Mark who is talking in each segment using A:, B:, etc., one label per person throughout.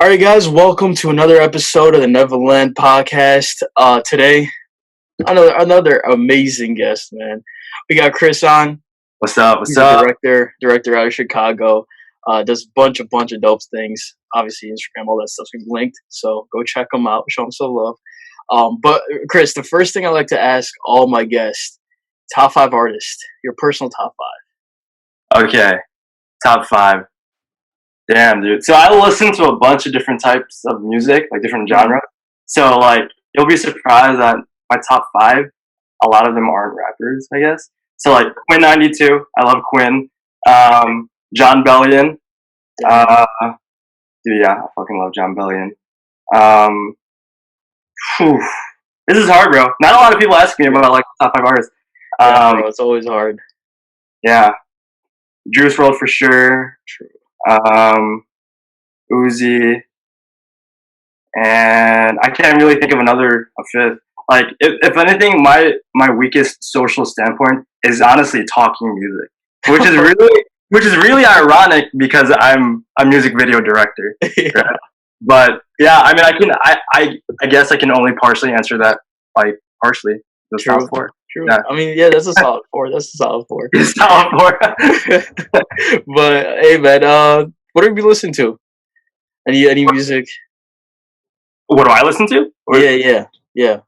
A: right, guys, welcome to another episode of the Neverland podcast. Today, another amazing guest, man. We got Chris on.
B: What's up? What's
A: He's a
B: up?
A: director out of Chicago. Does bunch of dope things. Obviously, Instagram, all that stuff's linked. So go check him out. Show him some love. But Chris, the first thing I like to ask all my guests: top five artists. Your personal top five.
B: Okay, top five. Damn, dude. So I listen to a bunch of different types of music, like different genres. So like, you'll be surprised that my top five, a lot of them aren't rappers, I guess. So like Quinn 92, I love Quinn. John Bellion. Dude, yeah, I fucking love John Bellion. Whew. This is hard, bro. Not a lot of people ask me about like top five artists.
A: Bro, it's always hard.
B: Yeah, Juice WRLD for sure. Uzi, and I can't really think of a fifth. Like, if anything, my weakest social standpoint is honestly talking music, which is really ironic because I'm a music video director.
A: Yeah.
B: Right? But yeah, I mean, I guess I can only partially answer that, like partially. Those
A: True.
B: top four.
A: True.
B: Yeah.
A: I mean, yeah, that's a solid four. That's a solid four.
B: Solid four.
A: But hey, man, what have you listened to? Any music?
B: What do I listen to?
A: Yeah.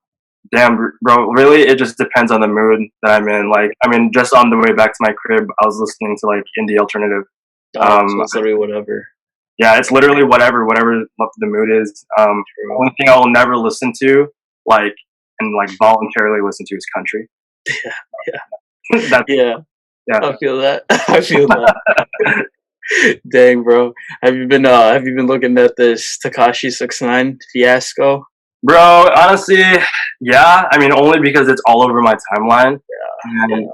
B: Damn, bro, really, it just depends on the mood that I'm in. Like, I mean, just on the way back to my crib, I was listening to like indie alternative.
A: So it's literally whatever.
B: Yeah, it's literally whatever the mood is. The only thing I will never listen to, like, and like voluntarily listen to is country.
A: Yeah.
B: Yeah.
A: I feel that. I feel that. Dang, bro. Have you been looking at this Tekashi 6ix9ine fiasco?
B: Bro, honestly, yeah. I mean, only because it's all over my timeline.
A: Yeah.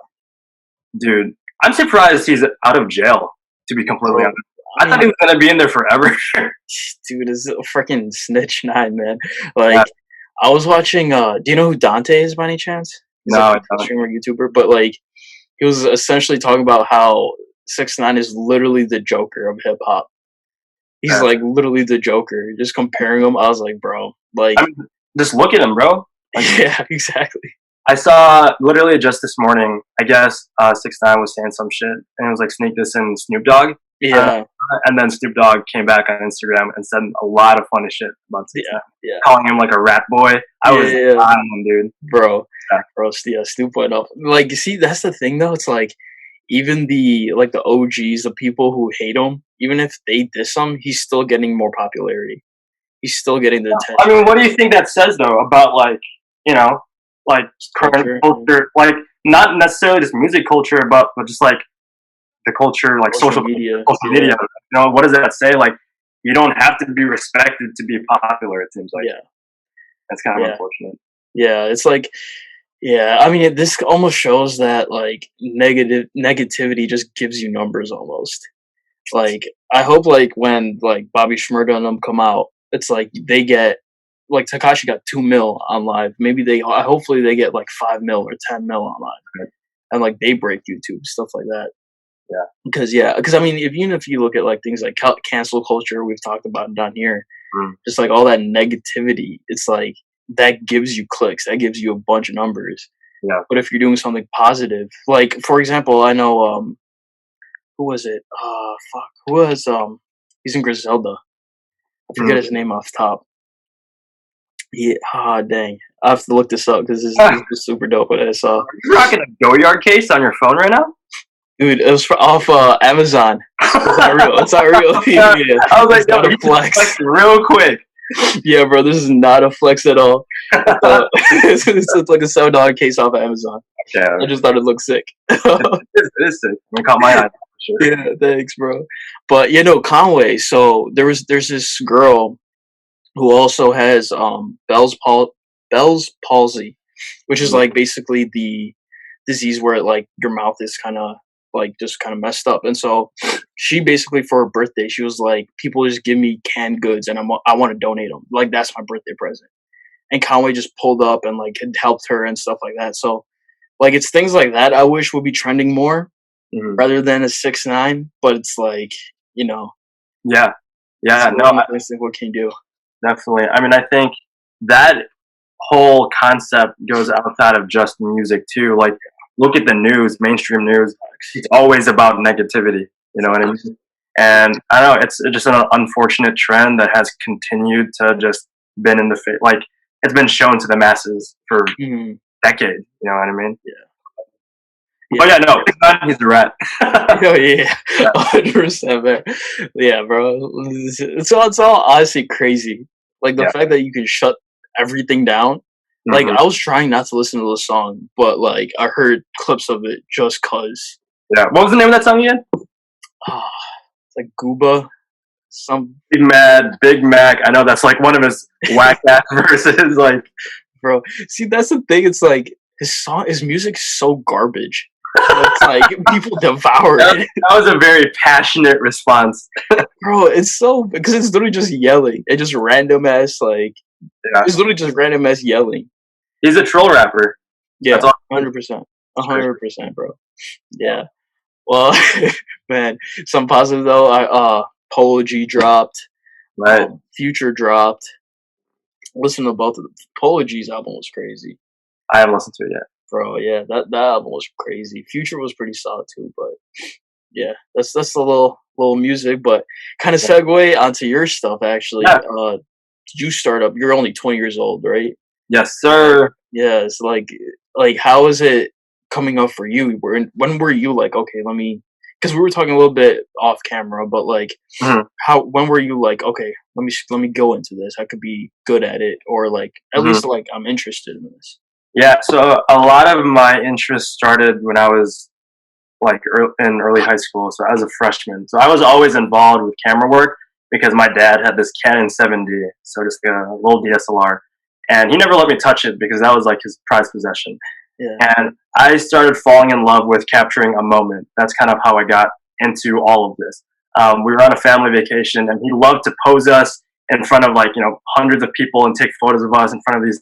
B: Dude, I'm surprised he's out of jail, to be completely honest. I thought he was gonna be in there forever.
A: Dude, is a freaking snitch 9, man. Like, I was watching. Do you know who Dante is by any chance? He's
B: No,
A: like a streamer YouTuber, but like, he was essentially talking about how 6ix9ine is literally the Joker of hip hop. He's like literally the Joker. Just comparing him, I was like, bro, like,
B: I mean, just look at him, bro. Like,
A: yeah, exactly.
B: I saw literally just this morning. I guess 6ix9ine was saying some shit, and it was like sneak this in Snoop Dogg.
A: Yeah.
B: And then Snoop Dogg came back on Instagram and said a lot of funny shit about 6ix9ine.
A: Yeah.
B: Calling him like a rat boy. I was on him, dude.
A: Bro, Snoop went up. Like, you see, that's the thing though. It's like, even the OGs, the people who hate him, even if they diss him, he's still getting more popularity. He's still getting the attention.
B: I mean, what do you think that says though about like, you know, like current culture, like not necessarily just music culture, but just like the culture, like social media. You know, what does that say? Like, you don't have to be respected to be popular. It seems like.
A: Yeah.
B: That's kind of unfortunate.
A: Yeah, it's like, yeah. I mean, this almost shows that like negativity just gives you numbers almost. Like, I hope like when like Bobby Shmurda and them come out, it's like they get like Tekashi got 2 mil on live. Maybe hopefully they get like 5 mil or 10 mil on live, right? And like they break YouTube, stuff like that. Because I mean, even if you look at like things like cancel culture, we've talked about down here, just like all that negativity, it's like that gives you clicks, that gives you a bunch of numbers.
B: Yeah.
A: But if you're doing something positive, like for example, I know who was it? Who was he's in Griselda. I forget his name off the top. Dang. I have to look this up because this is super dope what I saw.
B: Are you rocking a Go Yard case on your phone right now?
A: Dude, it was off Amazon. It's not real. It's not real. Yeah.
B: I was like,
A: it's not a flex.
B: Real quick.
A: Yeah, bro, this is not a flex at all. It's like a $7 case off of Amazon.
B: Okay.
A: I just thought it looked sick.
B: It is sick. It caught my eye. Sure.
A: Yeah, thanks, bro. But Conway. So there's this girl who also has Bell's palsy, which is like basically the disease where like your mouth is kind of messed up. And so she basically, for her birthday, she was like, people just give me canned goods and I want to donate them. Like, that's my birthday present. And Conway just pulled up and like had helped her and stuff like that. So like, it's things like that I wish would be trending more rather than a 6ix9ine. But it's like,
B: Yeah. Yeah,
A: So
B: no,
A: what can you do?
B: definitely. I mean, I think that whole concept goes outside of just music too. Like, look at the news, mainstream news. It's always about negativity. You know what I
A: Facts.
B: mean? And I don't know. It's just an unfortunate trend that has continued to just been in the like it's been shown to the masses for
A: Mhm.
B: decades. You know what I mean?
A: Yeah.
B: But
A: Yeah.
B: yeah, no, Big Nine, he's a rat.
A: Oh yeah,
B: Yeah.
A: 100%, man. Yeah, bro. It's all honestly crazy. Like the
B: Yeah.
A: fact that you can shut everything down. Like
B: Hmm.
A: I was trying not to listen to the song, but like I heard clips of it just cause.
B: Yeah. What was the name of that song again?
A: Ah, it's like Gooba. Some
B: Big Mad, Big Mac. I know that's like one of his whack ass verses. Like,
A: bro. See, that's the thing. It's like his music's so garbage, but it's like people devour it.
B: that was a very passionate response.
A: Bro, it's so because it's literally just yelling. It just random ass like
B: Yeah.
A: it's literally just random ass yelling.
B: He's a troll rapper. That's
A: Yeah,
B: all.
A: 100%,
B: It's crazy.
A: 100%, bro. Yeah. Well, man, some positive though. Polo G dropped.
B: Right.
A: Future dropped. Listen to both of them. Polo G's album was crazy,
B: I haven't listened to it yet.
A: bro. Yeah, that album was crazy. Future was pretty solid too, but yeah, that's a little music, but kind of segue onto your stuff actually.
B: Yeah.
A: You start up. You're only 20 years old, right?
B: Yes, sir.
A: Yeah, it's like how is it coming up for you? When were you like, okay, let me? Because we were talking a little bit off camera, but like,
B: Hmm.
A: how when were you like, okay, let me go into this. I could be good at it, or like at
B: Hmm.
A: least like I'm interested in this.
B: Yeah. So a lot of my interest started when I was like in early high school. So I was a freshman. So I was always involved with camera work because my dad had this Canon 7D, so just a little DSLR, and he never let me touch it because that was like his prized possession.
A: Yeah,
B: And I started falling in love with capturing a moment. That's kind of how I got into all of this. We were on a family vacation, and he loved to pose us in front of like hundreds of people and take photos of us in front of these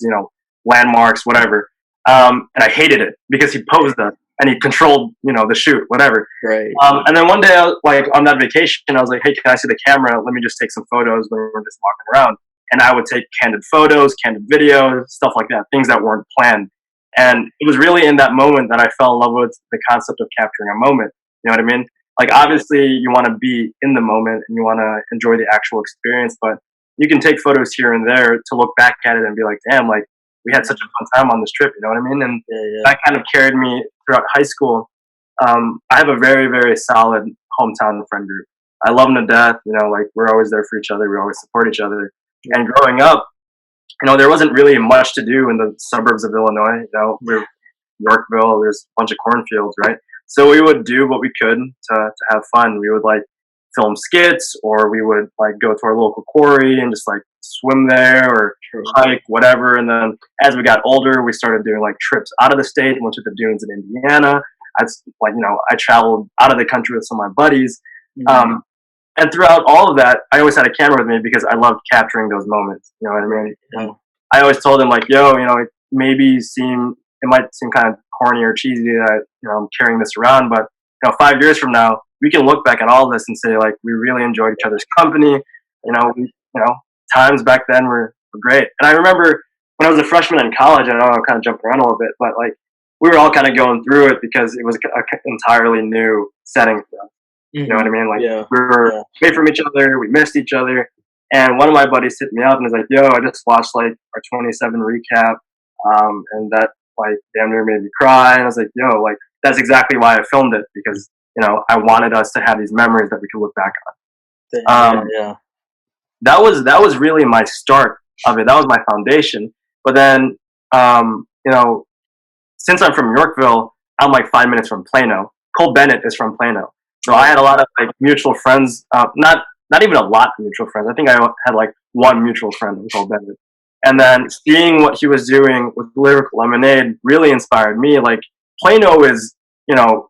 B: landmarks, whatever. And I hated it because he posed us and he controlled the shoot, whatever.
A: right.
B: And then one day, like on that vacation, I was like, "Hey, can I see the camera? Let me just take some photos when we're just walking around." And I would take candid photos, candid videos, stuff like that, things that weren't planned. And it was really in that moment that I fell in love with the concept of capturing a moment. You know what I mean? Like, obviously, you want to be in the moment and you want to enjoy the actual experience, but you can take photos here and there to look back at it and be like, damn, like, we had such a fun time on this trip. You know what I mean? And
A: Yeah, yeah,
B: that kind of carried me throughout high school. I have a very, very solid hometown friend group. I love them to death. Like, we're always there for each other. We always support each other. And growing up, there wasn't really much to do in the suburbs of Illinois. We're Yorkville. There's a bunch of cornfields, right? So we would do what we could to have fun. We would like film skits, or we would like go to our local quarry and just like swim there or
A: true.
B: hike, whatever. And then as we got older, we started doing like trips out of the state. Went to the dunes in Indiana. I traveled out of the country with some of my buddies.
A: Mhm.
B: Um, and throughout all of that, I always had a camera with me because I loved capturing those moments. You know what I mean?
A: Yeah.
B: And I always told them like, "Yo, it might seem kind of corny or cheesy that I'm carrying this around, but 5 years from now, we can look back at all this and say like we really enjoyed each other's company. Times back then were great." And I remember when I was a freshman in college, I know I'm kind of jumping around a little bit, but like we were all kind of going through it because it was an entirely new setting for us. You know what I
A: Mhm.
B: mean? Like
A: Yeah,
B: we were
A: yeah.
B: away from each other, we missed each other. And one of my buddies hit me up and was like, "Yo, I just watched like our 27 recap, and that like damn near made me cry." And I was like, "Yo, like that's exactly why I filmed it because I wanted us to have these memories that we could look back
A: Damn,
B: on."
A: yeah, yeah.
B: That was really my start of it. That was my foundation. But then, since I'm from Yorkville, I'm like 5 minutes from Plano. Cole Bennett is from Plano, so I had a lot of like mutual friends. Not even a lot of mutual friends. I think I had like one mutual friend with Cole Bennett. And then seeing what he was doing with Lyrical Lemonade really inspired me. Like Plano is, you know,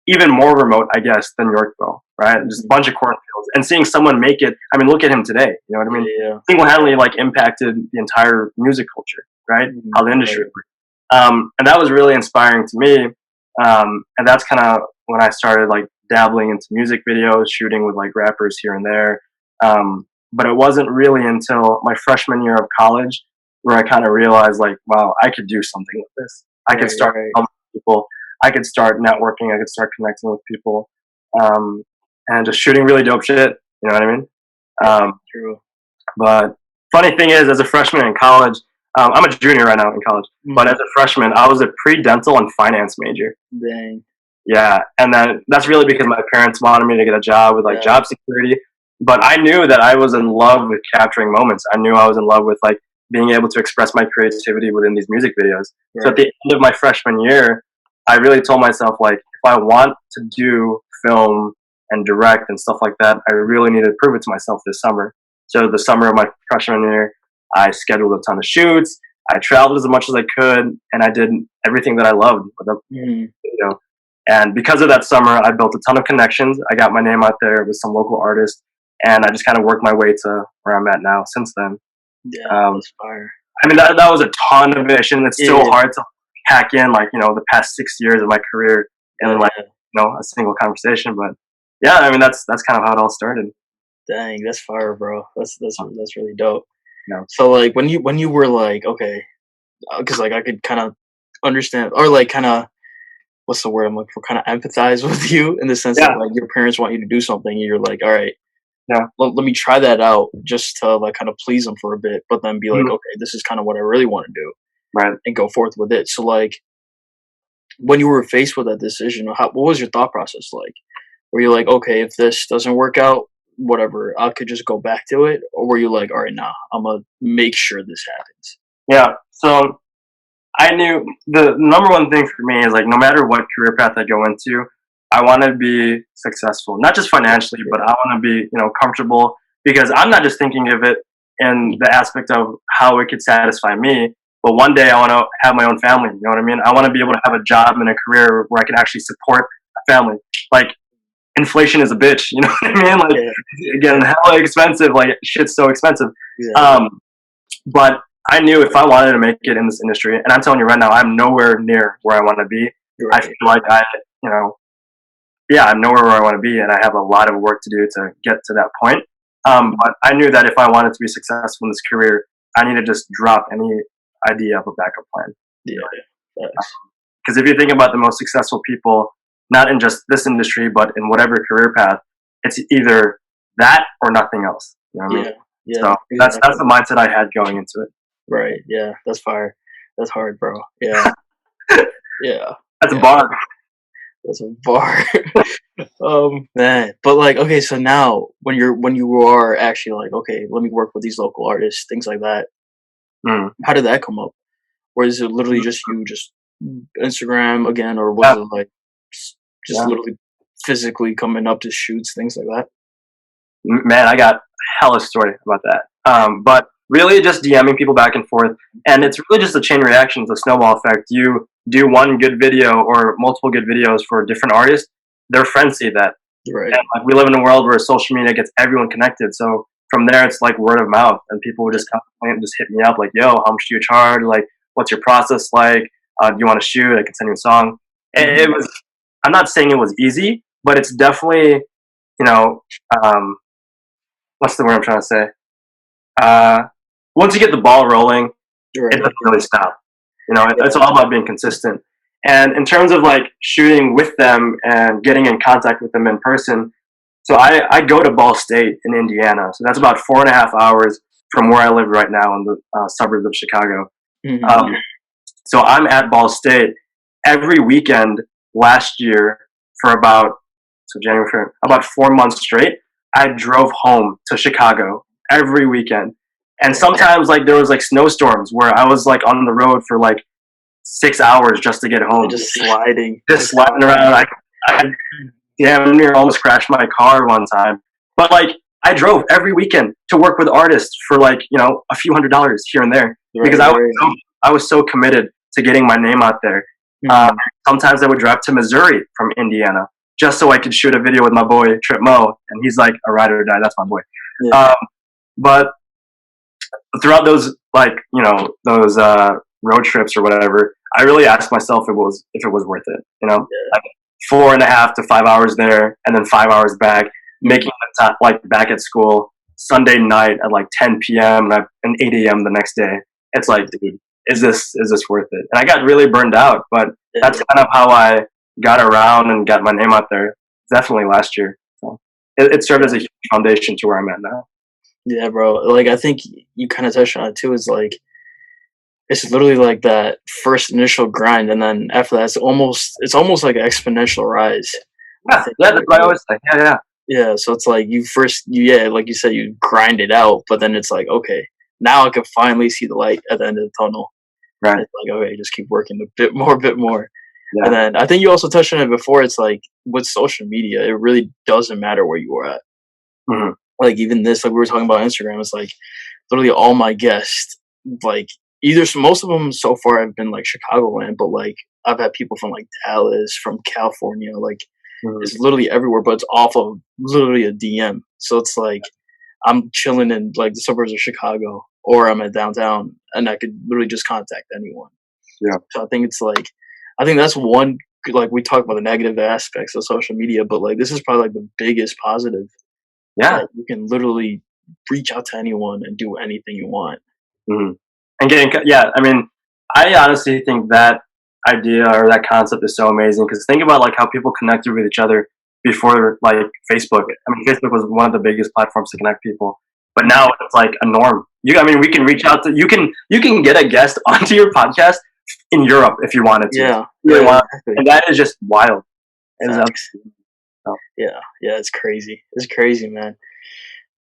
B: even more remote, I guess, than Yorkville, right? Just a
A: Mhm.
B: bunch of cornfields. And seeing someone make it, I mean, look at him today. You know what I
A: Yeah,
B: mean?
A: yeah.
B: Single-handedly like impacted the entire music culture, right?
A: Mhm.
B: How the industry
A: Right.
B: works. And that was really inspiring to me. And that's kind of when I started like dabbling into music videos, shooting with like rappers here and there. But it wasn't really until my freshman year of college where I kind of realized, like, wow, I could do something with this. I could
A: Right,
B: start
A: right.
B: helping people. I could start networking. I could start connecting with people, um, and just shooting really dope shit. You know what I mean?
A: Yeah,
B: Um,
A: true.
B: but funny thing is, as a freshman in college, I'm a junior right now in college. But as
A: Mhm.
B: a freshman, I was a pre-dental and finance major.
A: Dang.
B: Yeah, and then that's really because my parents wanted me to get a job with like
A: Yeah.
B: job security. But I knew that I was in love with capturing moments. I knew I was in love with like being able to express my creativity within these music videos. So at
A: Right.
B: the end of my freshman year, I really told myself, like, if I want to do film and direct and stuff like that, I really need to prove it to myself this summer. So the summer of my freshman year, I scheduled a ton of shoots. I traveled as much as I could, and I did everything that I loved with the
A: Mhm.
B: video. And because of that summer, I built a ton of connections. I got my name out there with some local artists, and I just kind of worked my way to where I'm at now since then.
A: Yeah,
B: Um,
A: that's fire.
B: I mean, that was a ton of it, and it's
A: Yeah,
B: still
A: yeah,
B: hard to pack in, like, the past 6 years of my career
A: yeah,
B: in, like,
A: yeah.
B: a single conversation. But yeah, I mean, that's kind of how it all started.
A: Dang, that's fire, bro. That's really dope.
B: You know?
A: So, like, when you were like, okay, because like I could kind of understand, or like kind of what's the word I'm looking for? Kind of empathize with you in the sense that
B: Yeah,
A: like your parents want you to do something, and you're like, all right,
B: yeah,
A: let me try that out just to like kind of please them for a bit, but then be like,
B: mhm,
A: okay, this is kind of what I really want to do,
B: right.
A: and go forth with it. So, like, when you were faced with that decision, what was your thought process like? Were you like, okay, if this doesn't work out, whatever, I could just go back to it, or were you like, all right, nah, I'm gonna make sure this happens?
B: Yeah. So I knew the number one thing for me is like no matter what career path I go into, I want to be successful, not just financially, but I
A: Yeah,
B: want to be comfortable because I'm not just thinking of it in the aspect of how it could satisfy me, but one day I want to have my own family. You know what I mean? I want to be able to have a job and a career where I can actually support a family. Like inflation is a bitch. You know what I mean? Like
A: yeah,
B: again, hella expensive. Like shit's so expensive.
A: yeah.
B: Um, but I knew if I wanted to make it in this industry, and I'm telling you right now, I'm nowhere near where I want to be.
A: You're
B: I feel
A: right.
B: like you know, yeah, I'm nowhere where I want to be, and I have a lot of work to do to get to that point.
A: Mhm.
B: But I knew that if I wanted to be successful in this career, I need to just drop any idea of a backup plan.
A: Yeah, facts.
B: Because if you think about the most successful people, not in just this industry, but in whatever career path, it's either that or nothing else. You know what I mean?
A: Yeah, yeah,
B: So that's
A: exactly.
B: the mindset I had going into it.
A: Right. Yeah, that's fire. That's hard, bro. Yeah, yeah,
B: That's a
A: yeah.
B: bar.
A: That's a bar. Man, but like, okay, so now when you are actually like, okay, let me work with these local artists, things like that.
B: Mm.
A: How did that come up? Or is it literally just you, just Instagram again, or was
B: Yeah,
A: it like just
B: yeah.
A: literally physically coming up to shoots, things like that?
B: Man, I got hella story about that. But really, just DMing people back and forth, and it's really just a chain reaction, it's a snowball effect. You do one good video or multiple good videos for a different artist, their friends see that, and
A: Right.
B: like we live in a world where social media gets everyone connected. So from there, it's like word of mouth, and people would just come and just hit me up like, "Yo, how much do you charge? Like, what's your process like? Do you want to shoot? I can send you a song." And it
A: Mhm.
B: was. I'm not saying it was easy, but it's definitely you know. Um, what's the word I'm trying to say? Uh, Once you get the ball rolling, it
A: Right.
B: doesn't really stop. It's
A: Yeah.
B: all about being consistent. And in terms of like shooting with them and getting in contact with them in person, so I go to Ball State in Indiana. So that's about 4.5 hours from where I live right now in the suburbs of Chicago.
A: Mhm.
B: Um, so I'm at Ball State every weekend last year for January, February, about 4 months straight. I drove home to Chicago every weekend. And
A: Dang.
B: sometimes like there was like snowstorms where I was like on the road for like 6 hours just to get
A: Yeah,
B: home.
A: just sliding,
B: Just
A: just down
B: sliding around.
A: there.
B: I damn near almost crashed my car one time. But like I drove every weekend to work with artists for like, a few $100s here and there because
A: Right, right.
B: I was so committed to getting my name out there. Uh,
A: Mhm.
B: Sometimes I would drive to Missouri from Indiana just so I could shoot a video with my boy Trip Mo, and he's like a ride or die. That's my boy.
A: Yeah.
B: Um, but throughout those those road trips or whatever, I really asked myself if it was worth it.
A: Yeah.
B: Like 4.5 to 5 hours there, and then 5 hours back, making
A: Mhm.
B: the time like back at school. Sunday night at like 10 p.m. and 8 a.m. the next day. It's like, dude, is this worth it? And I got really burned out, but that's
A: Yeah,
B: kind of how I got around and got my name out there. Definitely last year. So it served as a huge foundation to where I'm at now.
A: yeah, bro. Like I think you kind of touched on it too. Is like it's literally like that first initial grind, and then after that, it's almost like an exponential rise. I
B: Yeah,
A: think
B: yeah,
A: of
B: that's
A: it.
B: what I always say. Yeah, yeah.
A: Yeah, so it's like yeah, like you said, you grind it out, but then it's like, okay, now I can finally see the light at the end of the tunnel.
B: Right.
A: And it's like, okay, just keep working a bit more, bit more. And
B: Yeah.
A: then I think you also touched on it before. It's like with social media, it really doesn't matter where you are at.
B: Hmm.
A: Like even this, like we were talking about Instagram, it's like literally all my guests, like most of them so far have been like Chicagoland, but like I've had people from like Dallas, from California, like
B: Hmm.
A: it's literally everywhere, but it's off of literally a DM. So it's like I'm chilling in like the suburbs of Chicago, or I'm at downtown, and I could literally just contact anyone.
B: Yeah.
A: So I think that's one. Like we talk about the negative aspects of social media, but like this is probably like the biggest positive
B: Yeah.
A: that you can literally reach out to anyone and do anything you want.
B: Hmm. And yeah, I mean, I honestly think that idea or that concept is so amazing because think about like how people connected with each other before like Facebook. I mean, Facebook was one of the biggest platforms to connect people, but now it's like a norm. I mean, we can reach out to you can get a guest onto your podcast in Europe if you wanted to.
A: Yeah,
B: You really
A: yeah,
B: want,
A: exactly.
B: and that is just wild. It is
A: Facts.
B: absolutely so.
A: Yeah, yeah, it's crazy. It's crazy, man.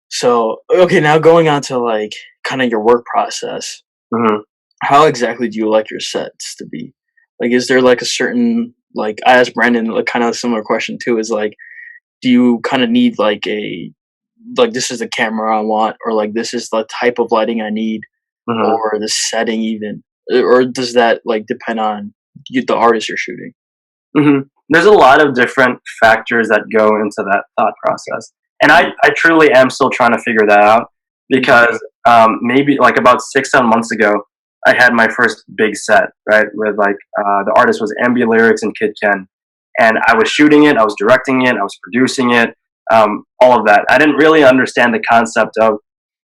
A: So, okay, now going on to like kind of your work process.
B: Mhm.
A: How exactly do you like your sets to be? Like, is there like a certain like I asked Brandon like kind of a similar question too? Is like, do you kind of need like this is the camera I want, or like this is the type of lighting I need,
B: Mhm.
A: or the setting even, or does that like depend on the artist you're shooting?
B: Hmm. There's a lot of different factors that go into that thought process, and
A: Mhm,
B: I truly am still trying to figure that out
A: mhm,
B: because maybe like about 6 7 months ago, I had my first big set right with like the artist was Ambilyrics and Kid Ken, and I was shooting it, I was directing it, I was producing it, all of that. I didn't really understand the concept of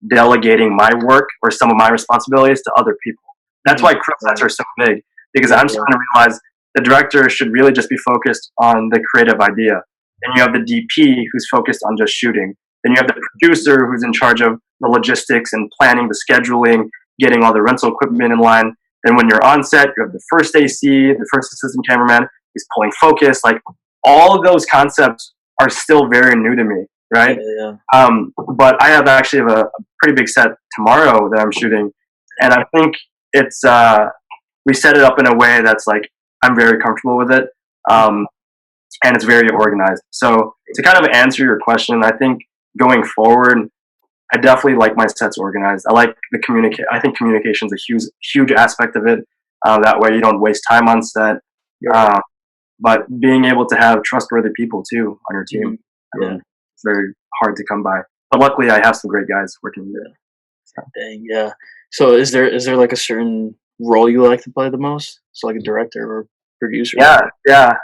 B: delegating my work or some of my responsibilities to other people. That's
A: mhm.
B: why crew sets
A: Right.
B: are so big because
A: Yeah,
B: I'm
A: yeah.
B: starting to realize the director should really just be focused on the creative idea. Then you have the DP who's focused on just shooting. Then you have the producer who's in charge of the logistics and planning the scheduling, getting all the rental equipment in line. Then when you're on set, you have the first AC, the first assistant cameraman is pulling focus. Like all of those concepts are still very new to me,
A: Yeah,
B: right?
A: yeah.
B: But I have actually have a pretty big set tomorrow that I'm shooting, and I think it's we set it up in a way that's like I'm very comfortable with it, um, and it's very organized. So to kind of answer your question, I think going forward, I definitely like my sets organized. I like the communicate. I think communication is a huge aspect of it. That way you don't waste time on set.
A: You're right.
B: Uh, but being able to have trustworthy people too on your team,
A: Mhm.
B: I
A: Yeah,
B: mean, it's very hard to come by. But luckily, I have some great guys working with me.
A: yeah.
B: So.
A: Dang, yeah. So is there like a certain role you like to play the most? So like a director or producer?
B: Yeah, yeah.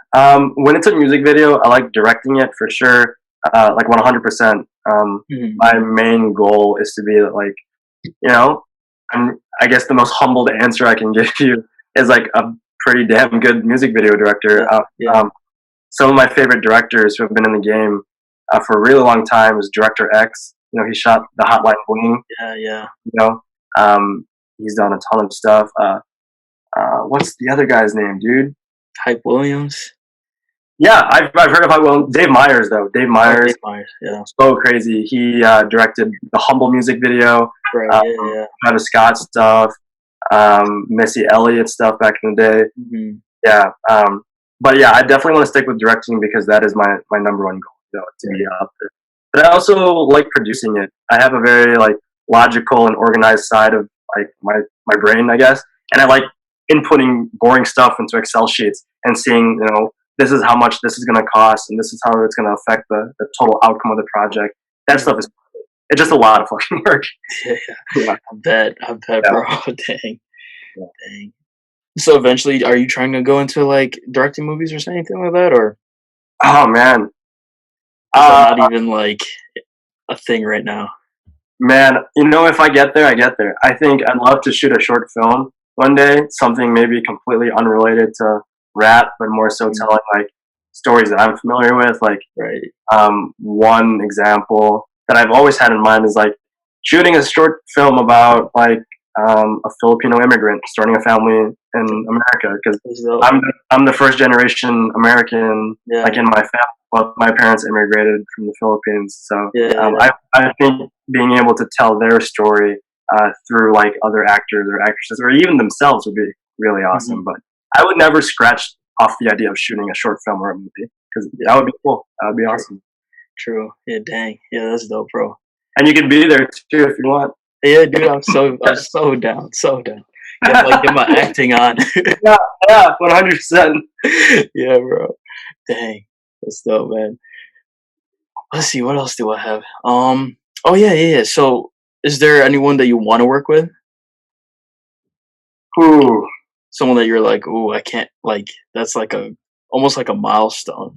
B: When it's a music video, I like directing it for sure. Like 100%.
A: Mhm.
B: My main goal is to be like, you know, I guess the most humbled answer I can give you is like a pretty damn good music video director.
A: Yeah, yeah.
B: Some of my favorite directors who have been in the game for a really long time is Director X. You know, he shot The Hotline Bling.
A: Yeah, yeah.
B: You know, um, he's done a ton of stuff. What's the other guy's name, dude?
A: Hype Williams?
B: Yeah, I've heard of how well Dave Myers though. Dave
A: Oh,
B: Myers,
A: Dave Myers, yeah.
B: so crazy. He directed the Humble music video,
A: Right,
B: um,
A: yeah, yeah.
B: Travis Scott stuff, Missy Elliott stuff back in the day.
A: Mhm.
B: Yeah, but yeah, I definitely want to stick with directing because that is my number one goal, you know, to be
A: Right.
B: up there. But I also like producing it. I have a very like logical and organized side of like my brain, I guess, and I like inputting boring stuff into Excel sheets and seeing, you know, this is how much this is going to cost and this is how it's going to affect the total outcome of the project. That stuff
A: Mhm.
B: is it's just a lot of fucking work.
A: Yeah, yeah.
B: Yeah,
A: I bet,
B: yeah,
A: bro. Dang,
B: yeah.
A: dang. So eventually, are you trying to go into like directing movies or anything like that, or
B: Oh man.
A: is that
B: Uh,
A: not even like a thing right now?
B: Man, if I get there, I get there. I think I'd love to shoot a short film one day, something maybe completely unrelated to rap, but more so
A: Mm,
B: telling like stories that I'm familiar with. Like,
A: right.
B: one example that I've always had in mind is like shooting a short film about like a Filipino immigrant starting a family in America because
A: That's dope.
B: I'm the first generation American
A: Yeah.
B: like in my family. Well, my parents immigrated from the Philippines, so
A: Yeah. Yeah.
B: I think being able to tell their story through like other actors or actresses or even themselves would be really
A: Mhm.
B: awesome. But I would never scratch off the idea of shooting a short film or a movie because
A: Yeah.
B: that would be cool. That would be
A: True.
B: awesome.
A: True. Yeah. Dang. Yeah. That's dope, bro.
B: And you can be there too if you want.
A: Yeah, dude. I'm so down. So down. Get my acting on.
B: Yeah, yeah, 100%.
A: Yeah, bro. Dang. That's dope, man. Let's see. What else do I have? Oh yeah, yeah, yeah. So, is there anyone that you want to work with?
B: Ooh,
A: Someone that you're like, oh, I can't like. That's like a almost like a milestone.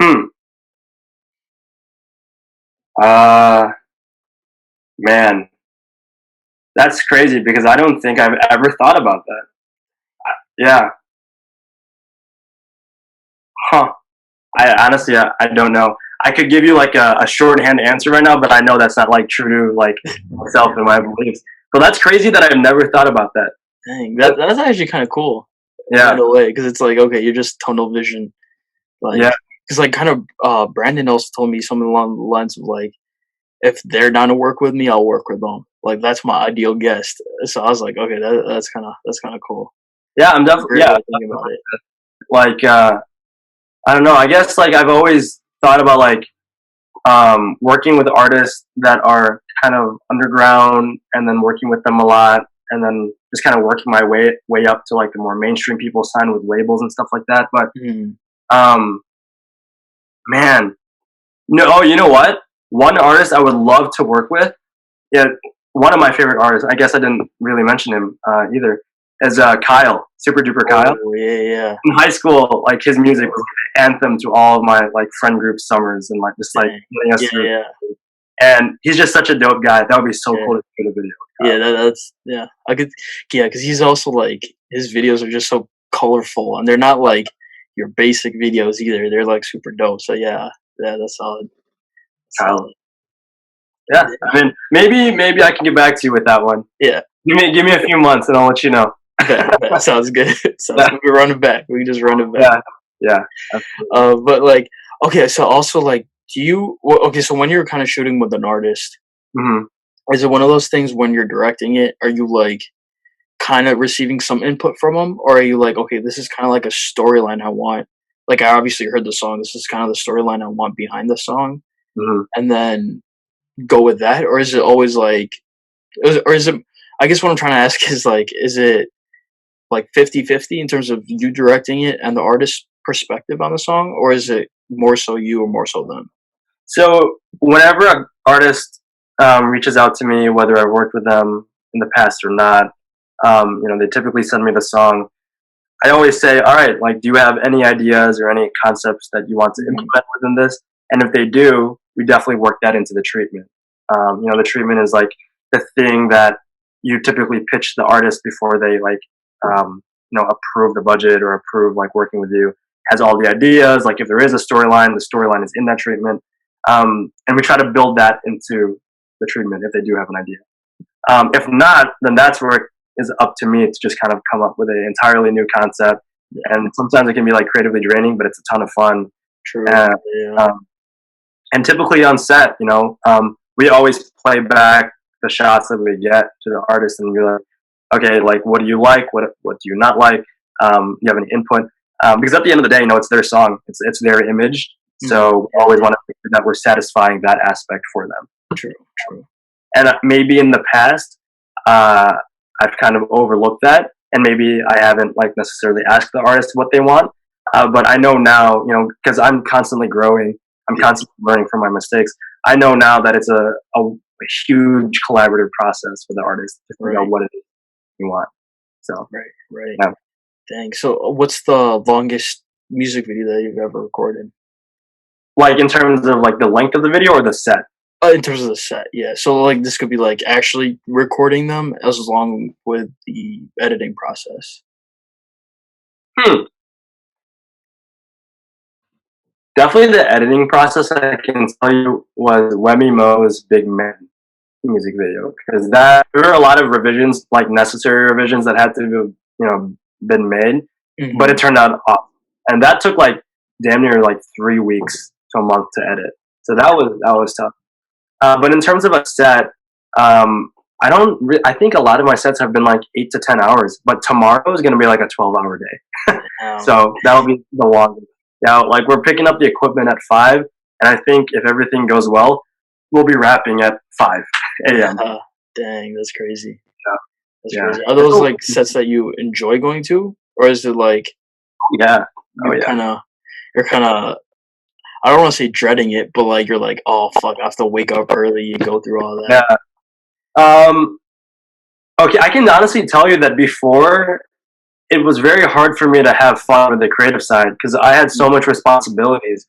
B: hmm. Uh, man, that's crazy because I don't think I've ever thought about that. Yeah, huh. I honestly, I don't know. I could give you like a shorthand answer right now, but I know that's not like true to like myself and my beliefs. But that's crazy that I've never thought about that.
A: Dang, that's actually kind of cool in
B: Yeah,
A: a way because it's like okay, you're just tunnel vision, like
B: yeah,
A: because like kind of Brandon also told me something along the lines of like if they're down to work with me, I'll work with them. Like that's my ideal guest. So I was like, okay, that's kind of cool.
B: yeah. I'm
A: That's a
B: definitely
A: great
B: yeah.
A: way of thinking about it.
B: Like I don't know. I guess like I've always thought about like working with artists that are kind of underground and then working with them a lot and then just kind of working my way up to like the more mainstream people sign with labels and stuff like that. But
A: Mm,
B: um, man, no, oh, you know what? One artist I would love to work with, yeah, one of my favorite artists. I guess I didn't really mention him either. Is Kyle, Super Duper Kyle.
A: oh yeah, yeah.
B: In high school, like his music was the anthem to all of my like friend group summers and like just like
A: Dang.
B: getting us
A: Yeah,
B: through.
A: yeah,
B: And he's just such a dope guy. That would be so
A: yeah.
B: cool to shoot a video with
A: Yeah,
B: Kyle.
A: that's yeah. I could, yeah, because he's also like his videos are just so colorful, and they're not like your basic videos either. They're like super dope. So yeah, yeah, that's solid.
B: Kyle.
A: Solid.
B: Yeah, I mean, maybe I can get back to you with that one.
A: Yeah,
B: Give me a few months and I'll let you know.
A: bet. Sounds good. Sounds
B: Yeah,
A: good. We run it back. We can just run it back.
B: yeah, yeah. Absolutely.
A: But like, okay, so also like, do you? Well, okay, so when you're kind of shooting with an artist,
B: Hmm.
A: is it one of those things when you're directing it? Are you like kind of receiving some input from them, or are you like, okay, this is kind of like a storyline I want? Like, I obviously heard the song. This is kind of the storyline I want behind the song,
B: Hmm.
A: and then go with that, or is it always like, or is it? I guess what I'm trying to ask is like, is it like 50-50 in terms of you directing it and the artist's perspective on the song, or is it more so you or more so them?
B: So whenever an artist reaches out to me, whether I've worked with them in the past or not, they typically send me the song. I always say, all right, like, do you have any ideas or any concepts that you want to
A: Mhm.
B: implement within this? And if they do, we definitely work that into the treatment. The treatment is like the thing that you typically pitch the artist before they like, approve the budget or approve like working with you. Has all the ideas. Like, if there is a storyline, the storyline is in that treatment, and we try to build that into the treatment if they do have an idea. If not, then that's where it is up to me to just kind of come up with an entirely new concept.
A: Yeah,
B: And sometimes it can be like creatively draining, but it's a ton of fun.
A: true.
B: And,
A: Yeah.
B: um, and typically on set, we always play back the shots that we get to the artist, and we're like, okay, like, what do you like? What do you not like? You have any input? Because at the end of the day, it's their song, it's their image.
A: Mhm.
B: So we
A: Yeah,
B: always
A: yeah.
B: want to make sure that we're satisfying that aspect for them.
A: True, true.
B: And maybe in the past, uh, I've kind of overlooked that, and maybe I haven't like necessarily asked the artist what they want. But I know now, because I'm constantly growing, I'm
A: Yeah,
B: constantly learning from my mistakes. I know now that it's a huge collaborative process for the artist to figure out
A: right,
B: what it is you want. So,
A: right, right.
B: yeah.
A: Dang. So, what's the longest music video that you've ever recorded?
B: Like in terms of like the length of the video or the set.
A: In terms of the set, yeah. So like this could be like actually recording them as long with the editing process.
B: Hmm. Definitely the editing process, I can tell you, was Wemi Mo's Big Man music video, because that there were a lot of revisions, like necessary revisions that had to be, been made, but it
A: Hmm.
B: turned out awesome. And that took like damn near like 3 weeks to a month to edit. So that was tough. But in terms of a set, I don't. I think a lot of my sets have been like 8 to 10 hours, but tomorrow is going to be like a 12-hour day.
A: Um,
B: So that'll be the longest. Now, like we're picking up the equipment at 5, and I think if everything goes well, we'll be wrapping at 5 a.m.
A: dang, that's crazy. That's
B: Yeah,
A: crazy. Are
B: it's
A: those like sets that you enjoy going to, or is it like
B: yeah, oh
A: you're
B: yeah.
A: kind of you're kind of I don't want to say dreading it, but like you're like, oh fuck, I have to wake up early and go through all that.
B: Yeah. Um. Okay, I can honestly tell you that before it was very hard for me to have fun with the creative side because I had so much responsibilities.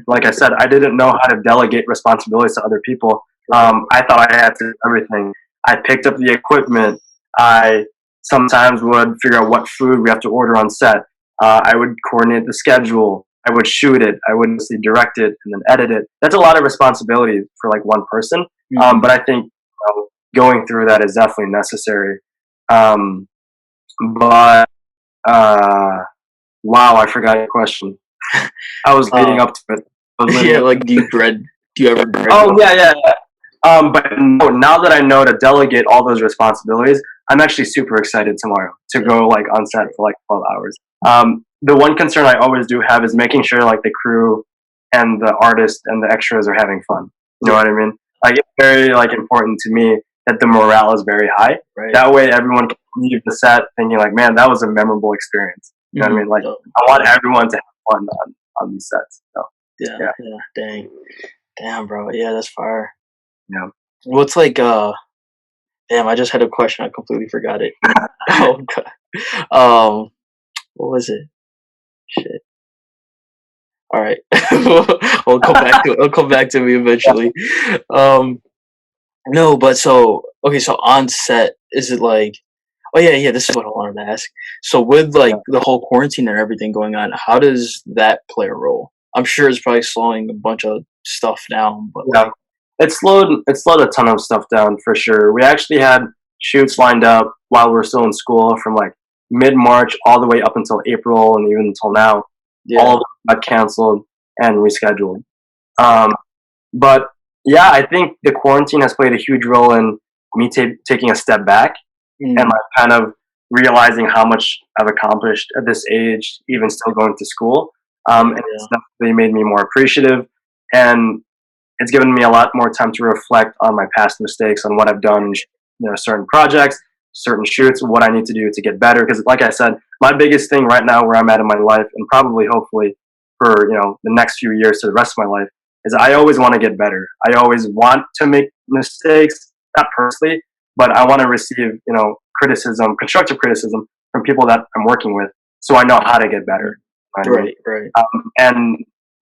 B: Like I said, I didn't know how to delegate responsibilities to other people.
A: Right.
B: I thought I had to do everything. I picked up the equipment. I sometimes would figure out what food we have to order on set. I would coordinate the schedule. I would shoot it. I would mostly direct it and then edit it. That's a lot of responsibility for like one person.
A: Hmm.
B: But I think going through that is definitely necessary. Um, but uh, wow, I forgot your question. I was leading
A: Uh,
B: up to it. I was
A: yeah.
B: leading up.
A: Like, do you dread? Do you ever dread
B: Oh
A: going?
B: yeah, yeah, yeah. But no, now that I know to delegate all those responsibilities, I'm actually super excited tomorrow to
A: Yeah.
B: go like on set for like 12 hours. The one concern I always do have is making sure like the crew and the artist and the extras are having fun. You know
A: Yeah.
B: what I mean? Like it's very like important to me that the morale is very high.
A: Right.
B: That way, everyone can leave the set thinking like, man, that was a memorable experience. You know what I mean? Like
A: So,
B: I want everyone to have fun on these sets. So
A: yeah.
B: yeah,
A: Yeah. Dang. Damn, bro. Yeah, that's fire.
B: you know.
A: What's like? Damn. I just had a question. I completely forgot it. Oh god. What was it? Shit. All right. We'll come back to it. It'll come back to me eventually. Um, no, but so okay. So on set, is it like? Oh yeah, yeah. This is what I wanted to ask. So with like the whole quarantine and everything going on, how does that play a role? I'm sure it's probably slowing a bunch of stuff down, but
B: Yeah,
A: like,
B: it slowed a ton of stuff down for sure. We actually had shoots lined up while we were still in school from like mid March all the way up until April and even until now. All
A: yeah.
B: of them got canceled and rescheduled. Um, but yeah, I think the quarantine has played a huge role in me taking a step back and
A: Mm,
B: like kind of realizing how much I've accomplished at this age, even still going to school.
A: yeah,
B: And
A: yeah.
B: it's definitely made me more appreciative. And it's given me a lot more time to reflect on my past mistakes, on what I've done, certain projects, certain shoots, what I need to do to get better. Because, like I said, my biggest thing right now, where I'm at in my life, and probably hopefully for the next few years to the rest of my life, is I always want to get better. I always want to make mistakes, not personally, but I want to receive criticism, constructive criticism from people that I'm working with, so I know how to get better. You know what I mean?
A: Right, right.
B: And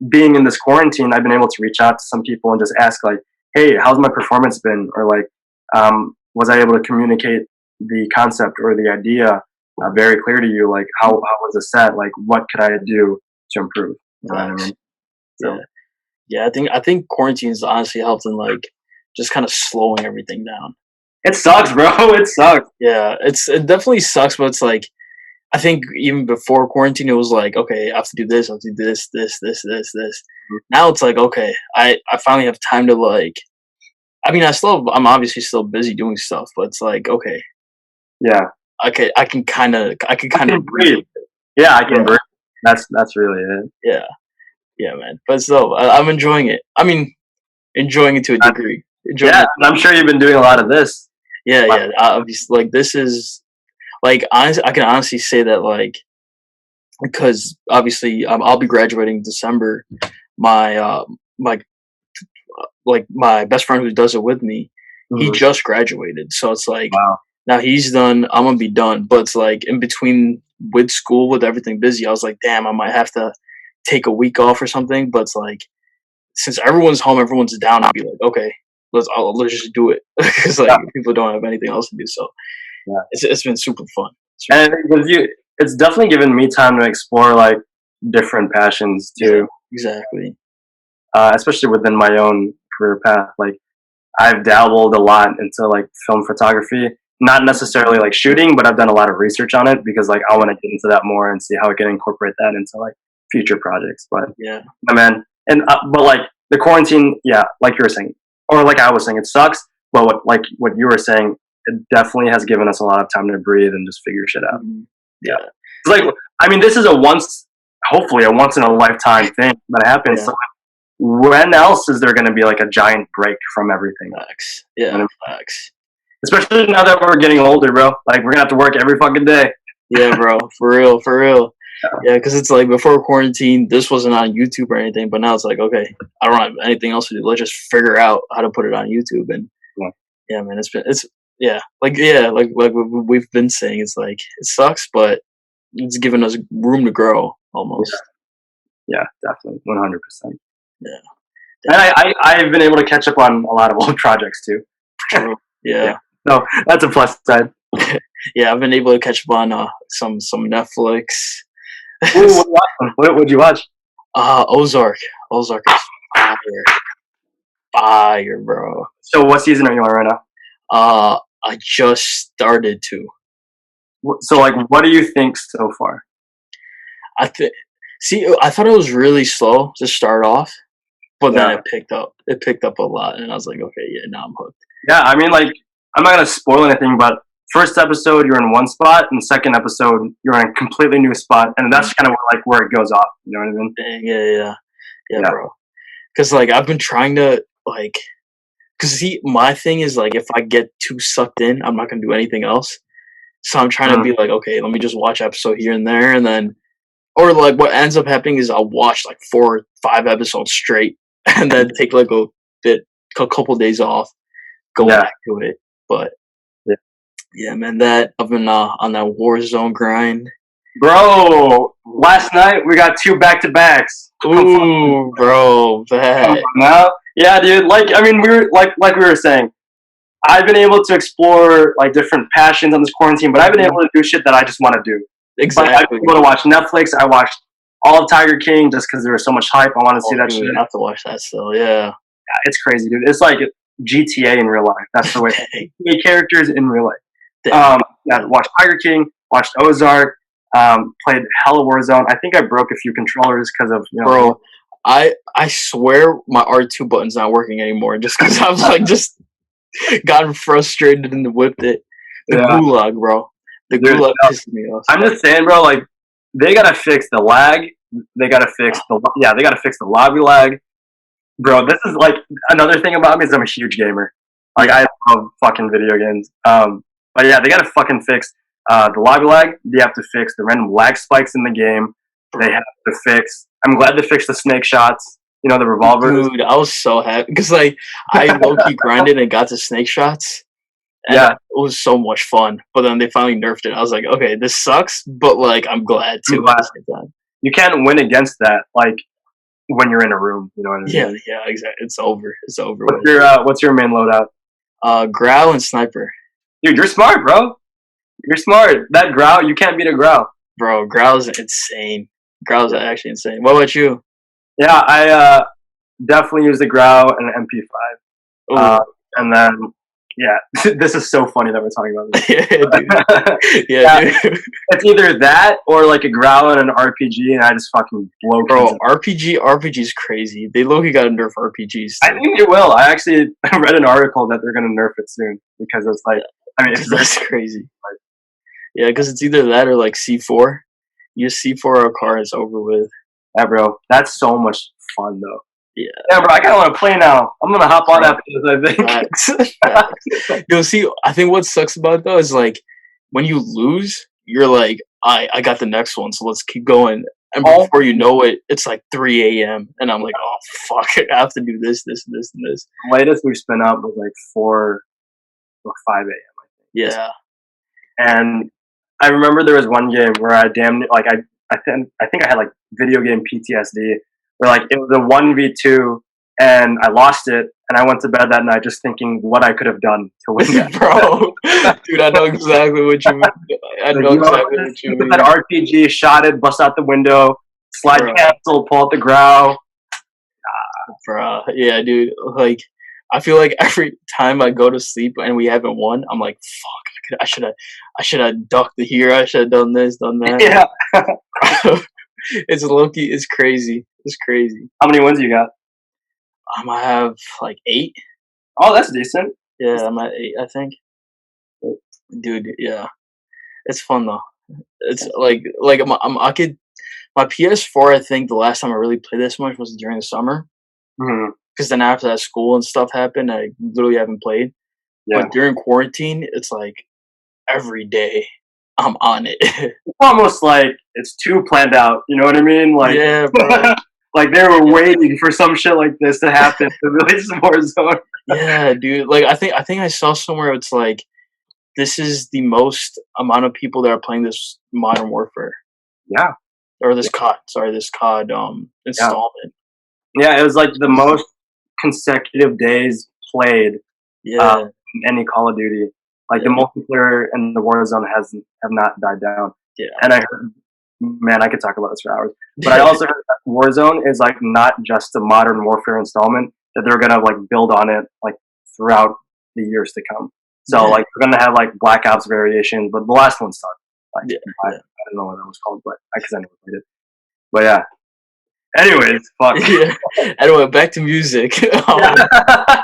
B: being in this quarantine, I've been able to reach out to some people and just ask like, "Hey, how's my performance been?" Or like, "Was I able to communicate the concept or the idea very clear to you? Like, how was the set? Like, what could I do to improve?" You know what I
A: Nice.
B: mean?
A: Yeah,
B: So
A: yeah. I think quarantine's honestly helped in like just kind of slowing everything down.
B: it sucks, bro. It sucks.
A: Yeah, it definitely sucks, but it's like I think even before quarantine, it was like, okay, I have to do this, I have to do this, this, this, this, this. Now it's like, okay, I finally have time to like. I mean, I'm obviously still busy doing stuff, but it's like, okay,
B: Yeah,
A: I can
B: I
A: kind
B: can
A: of breathe.
B: breathe. Yeah, I can
A: Yeah,
B: breathe. That's really it.
A: yeah, yeah, man. But still, I'm enjoying it. I mean, enjoying it to a
B: Uh,
A: degree. Enjoying
B: yeah,
A: it.
B: and I'm sure you've been doing a lot of this.
A: Yeah, yeah. Obviously, like this is like honestly, I can honestly say that like because obviously I'll be graduating December. My my like my best friend who does it with me, he
B: Mhm.
A: just graduated. So it's like
B: Wow.
A: now he's done, I'm gonna be done. But it's like in between with school with everything busy, I was like, damn, I might have to take a week off or something. But it's like since everyone's home, everyone's down, I'd be like, okay. let's just do it because like
B: Yeah,
A: people don't have anything else to do. So
B: yeah.
A: it's been super fun.
B: And with you, it's definitely given me time to explore like different passions
A: Yeah,
B: too,
A: exactly.
B: especially within my own career path. Like I've dabbled a lot into like film photography, not necessarily like shooting, but I've done a lot of research on it because like I want to get into that more and see how I can incorporate that into like future projects. But
A: Yeah,
B: yeah, man, and but like the quarantine, yeah, like you were saying, or like I was saying, it sucks. But what you were saying, it definitely has given us a lot of time to breathe and just figure shit out.
A: mhm,
B: Yeah,
A: yeah,
B: it's like I mean, this is hopefully a once in a lifetime thing that happens.
A: yeah.
B: So when else is there going to be like a giant break from everything?
A: Facts.
B: You know what I
A: Yeah,
B: mean?
A: facts.
B: Especially now that we're getting older, bro. Like we're gonna have to work every fucking day.
A: Yeah, bro. For real, for real. Yeah, because it's like before quarantine, this wasn't on YouTube or anything, but now it's like, okay, I don't have anything else to do. Let's just figure out how to put it on YouTube. And
B: Yeah,
A: yeah, man, it's like we've been saying, it's like it sucks, but it's given us room to grow
B: yeah,
A: almost.
B: yeah, definitely, 100%.
A: Yeah,
B: And
A: damn,
B: I've been able to catch up on a lot of old projects too.
A: true.
B: Yeah,
A: Yeah,
B: so that's a plus side.
A: yeah, I've been able to catch up on some Netflix.
B: Ooh, what you watching? What'd you watch?
A: Ozark. Ozark is fire, fire, bro.
B: So what season are you on right now?
A: I just started to.
B: So like, what do you think so far?
A: I think. See, I thought it was really slow to start off, but then
B: Yeah,
A: it picked up. It picked up a lot, and I was like, okay, yeah, now I'm hooked.
B: yeah. I mean, like, I'm not gonna spoil anything, but first episode you're in one spot, and second episode you're in a completely new spot, and
A: Mm,
B: that's kind of where it goes off. You know what I mean?
A: dang, yeah,
B: Yeah.
A: bro. Because like I've been trying to like, because see, my thing is like if I get too sucked in, I'm not gonna do anything else. So I'm trying to
B: Mm.
A: be like, okay, let me just watch episode here and there, and then or like what ends up happening is I'll watch like 4 or 5 episodes straight, and then take like bit a couple days off, go
B: Yeah.
A: back to it. But
B: Yeah.
A: yeah, man, that I've been on that Warzone grind.
B: Bro, last night we got 2 back-to-backs.
A: Ooh, bro,
B: Come on
A: that
B: now. Yeah, dude. Like, I mean, we were like we were saying. I've been able to explore like different passions on this quarantine, but I've been able to do shit that I just want to do. Like I've
A: exactly.
B: been able to watch Netflix. I watched all of Tiger King just because there was so much hype. I want to see
A: Oh,
B: that shit.
A: dude, I have to watch that still. Yeah,
B: It's crazy, dude. It's like GTA in real life. That's the way.
A: dang,
B: GTA characters in real life.
A: dang,
B: Yeah, watched Tiger King, watched Ozark, played Hella Warzone. I think I broke a few controllers because of
A: bro. I swear my R2 button's not working anymore just because I was like just gotten frustrated and whipped it. The
B: yeah,
A: gulag, bro. The
B: dude.
A: gulag pisses me off.
B: I'm just saying, bro. Like they gotta fix the lag. They gotta fix the They gotta fix the lobby lag, bro. This is like another thing about me is I'm a huge gamer. Like
A: Yeah,
B: I love fucking video games. But yeah, they gotta fucking fix the lobby lag. They have to fix the random lag spikes in the game. They
A: bro.
B: have to fix. I'm glad they fixed the snake shots. You know the revolvers.
A: Dude, I was so happy because like I low key grinded and got to snake shots, and it
B: Yeah,
A: was so much fun. But then they finally nerfed it. I was like, okay, this sucks, but like I'm glad
B: I'm
A: too at
B: glad.
A: the same time.
B: You can't win against that. Like when you're in a room. You know what I
A: Yeah,
B: mean?
A: yeah, exactly. It's over. It's over with.
B: What's your main loadout?
A: Growl and sniper,
B: Dude, you're smart, bro. You're smart. That growl, you can't beat a growl.
A: bro. Growl's insane. Growl's
B: Yeah,
A: actually insane. What about you?
B: yeah. I definitely use the growl and the MP5.
A: Oh,
B: And then yeah, this is so funny that we're talking about
A: yeah, dude.
B: this.
A: Yeah,
B: Yeah,
A: dude.
B: it's either that or like a growl and an RPG, and I just fucking blow kids
A: Bro,
B: up.
A: RPG is crazy. They low key got to nerf RPGs
B: I
A: too.
B: think they will. I actually read an article that they're gonna nerf it soon because it's like, I mean, it's
A: Because that's crazy. Yeah, because it's either that or like C4. You C4 a car is over with.
B: yeah, bro. That's so much fun though.
A: Yeah,
B: Yeah, bro. I kind of want to play now. I'm gonna hop on
A: bro.
B: after this. I think.
A: Facts. Facts. Yo, see, I think what sucks about it though is like when you lose, you're like, I got the next one, so let's keep going. And
B: All
A: before you know it, it's like 3 a.m. and I'm like, oh fuck, I have to do this, this, and this, and this.
B: the latest we spin up was like 4 or 5 a.m.
A: Yeah,
B: And I remember there was one game where I damn like I think I had like video game PTSD where like it was a 1v2 and I lost it, and I went to bed that night just thinking what I could have done to win that.
A: Bro, dude, I know exactly what you mean. I
B: Like,
A: know
B: you know,
A: exactly
B: just
A: what you
B: look at that
A: mean,
B: RPG, shot it, bust out the window, slide
A: bro.
B: cancel, pull out the growl.
A: Bro, yeah, dude. Like, I feel like every time I go to sleep and we haven't won, I'm like, fuck. I should have ducked here. I should have done this, done that.
B: Yeah.
A: It's low key. It's crazy. It's crazy.
B: How many wins you got?
A: I have like 8.
B: Oh, that's decent.
A: Yeah, I'm at 8. I think. Dude, yeah, it's fun though. It's like I could my PS4. I think the last time I really played this much was during the summer.
B: Hmm.
A: Because then after that, school and stuff happened. I literally haven't played.
B: Yeah.
A: But during quarantine, it's like every day I'm on it.
B: It's almost like it's too planned out. You know what I mean? Like,
A: Yeah, bro.
B: like they were
A: Yeah.
B: waiting for some shit like this to happen to release Warzone.
A: Yeah, dude. Like I think I saw somewhere it's like this is the most amount of people that are playing this Modern Warfare
B: Yeah,
A: or this COD. Sorry, this COD
B: yeah,
A: installment.
B: yeah. It was like the
A: It's-
B: most consecutive days played uh,
A: Yeah,
B: in any Call of Duty. Like the
A: yeah,
B: multiplayer and the Warzone have not died down.
A: yeah.
B: And I heard, man, I could talk about this for hours. But I also heard that Warzone is like not just a Modern Warfare installment; that they're gonna like build on it like throughout the years to come. So
A: Yeah,
B: like we're gonna have like Black Ops variations, but the last one sucked. Like
A: yeah,
B: I
A: yeah.
B: don't know what that was called, but because I never played it. But yeah. Anyways, fuck.
A: Yeah. Anyway, back to music.
B: Yeah.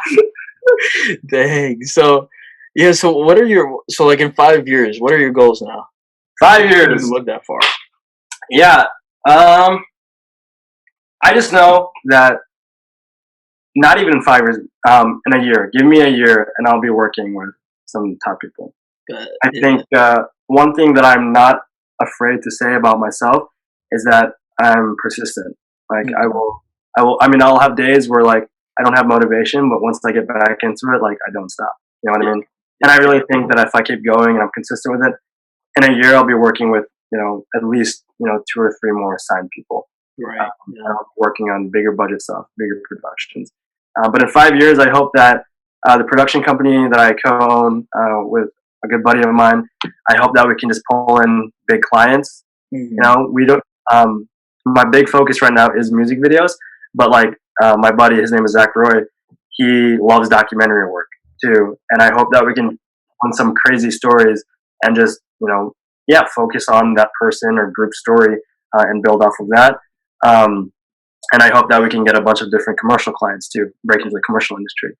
A: Dang. So, yeah. So, what are your like in 5 years? What are your goals now?
B: Five
A: You didn't even
B: years.
A: look that far.
B: Yeah. Um, I just know that not even 5 years. In a year. Give me a year, and I'll be working with some top people. I
A: Yeah.
B: think one thing that I'm not afraid to say about myself is that I'm persistent. Like I
A: Mhm.
B: will, I will. I mean, I'll have days where like I don't have motivation, but once I get back into it, like I don't stop. You know what
A: Yeah.
B: I mean? And I really think that if I keep going and I'm consistent with it, in a year I'll be working with at least 2 or 3 more signed people.
A: Right.
B: And
A: Yeah.
B: I'll be working on bigger budget stuff, bigger productions. But in 5 years, I hope that the production company that I co-own with a good buddy of mine, I hope that we can just pull in big clients.
A: Hmm.
B: We don't. My big focus right now is music videos, but like my buddy, his name is Zach Roy. He loves documentary work too, and I hope that we can on some crazy stories and just yeah, focus on that person or group story and build off of that. Um, and I hope that we can get a bunch of different commercial clients too, break into the commercial industry.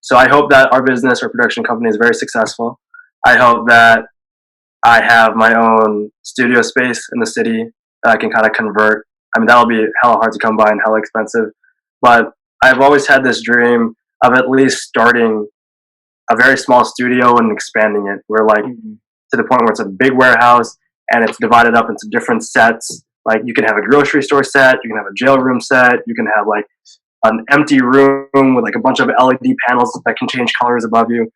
B: So I hope that our business or production company is very successful. I hope that I have my own studio space in the city that I can kind of convert. I mean, that'll be hella hard to come by and hella expensive. But I've always had this dream of at least starting a very small studio and expanding it. We're like
A: Hmm.
B: to the point where it's a big warehouse and it's divided up into different sets. Like you can have a grocery store set, you can have a jail room set, you can have like an empty room with like a bunch of LED panels that can change colors above you.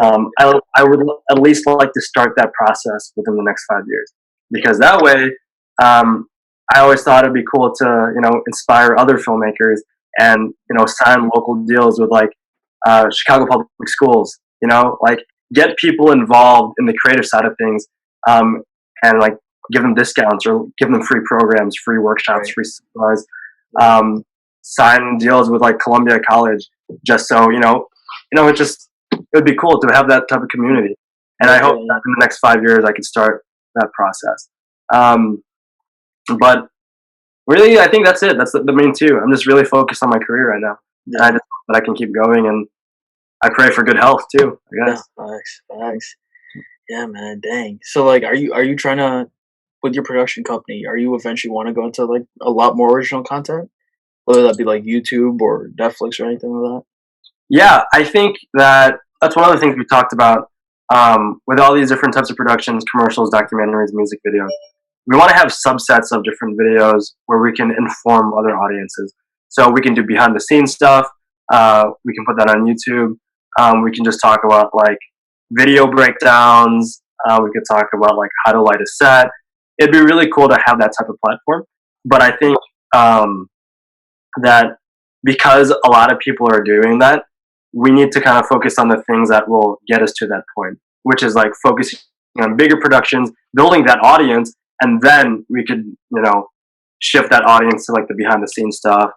B: I would at least like to start that process within the next 5 years because that way, I always thought it'd be cool to inspire other filmmakers and sign local deals with like Chicago Public Schools. Like get people involved in the creative side of things, and like give them discounts or give them free programs, free workshops,
A: Right.
B: free supplies. Um, Sign deals with like Columbia College, just so it would be cool to have that type of community. And I
A: Yeah.
B: hope
A: Yeah.
B: that in the next 5 years I could start that process. Um, but really, I think that's it. That's the main two. I'm just really focused on my career right now, and I
A: Yeah.
B: just hope that I can keep going. And I pray for good health too. I
A: Yeah.
B: guess.
A: Facts. Facts. Yeah, man. Dang. So, like, are you trying to with your production company? Are you eventually want to go into like a lot more original content? Whether that be like YouTube or Netflix or anything like that.
B: Yeah, I think that that's one of the things we talked about with all these different types of productions, commercials, documentaries, music videos. We want to have subsets of different videos where we can inform other audiences. So we can do behind the scenes stuff. We can put that on YouTube. We can just talk about like video breakdowns. We could talk about like how to light a set. It'd be really cool to have that type of platform. But I think that because a lot of people are doing that, we need to kind of focus on the things that will get us to that point, which is like focusing on bigger productions, building that audience, and then we could, shift that audience to like the behind the scenes stuff,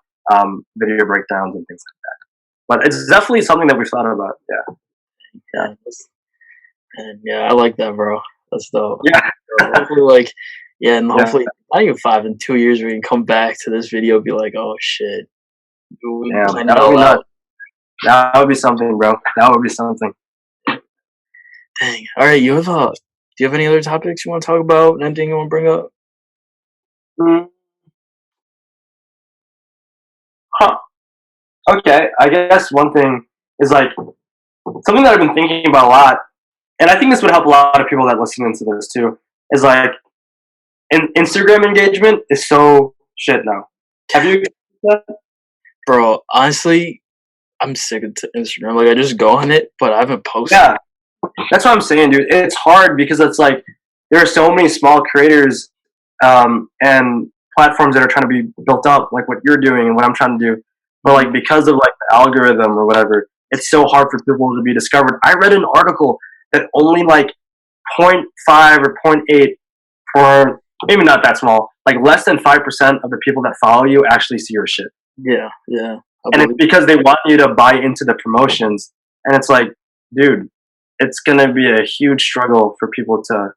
B: video breakdowns and things like that. But it's definitely something that we've thought about. Yeah. Yeah.
A: Yeah, and yeah, I like that, bro. That's dope.
B: Yeah.
A: So hopefully, like, yeah, and
B: Yeah.
A: hopefully, not even 5 in 2 years, we can come back to this video, be like, oh shit, we
B: Damn.
A: planned it
B: That would
A: all
B: be nuts.
A: out.
B: That would be something, bro. That would be something.
A: Dang. All right, do you have any other topics you want to talk about? Anything you want to bring up?
B: Mm, huh. Okay. I guess one thing is like something that I've been thinking about a lot, and I think this would help a lot of people that listen into this too, is like Instagram engagement is so shit now. Have you?
A: Bro, honestly, I'm sick of Instagram. Like, I just go on it, but I haven't posted.
B: Yeah, that's what I'm saying, dude. It's hard because it's like there are so many small creators and platforms that are trying to be built up, like what you're doing and what I'm trying to do. But like because of like the algorithm or whatever, it's so hard for people to be discovered. I read an article that only like zero point 0.5 or zero point 0.8 for maybe not that small, like less than 5% of the people that follow you actually see your shit.
A: Yeah, yeah, I
B: And it's
A: believe.
B: because they want you to buy into the promotions. And it's like, dude, it's gonna be a huge struggle for people to,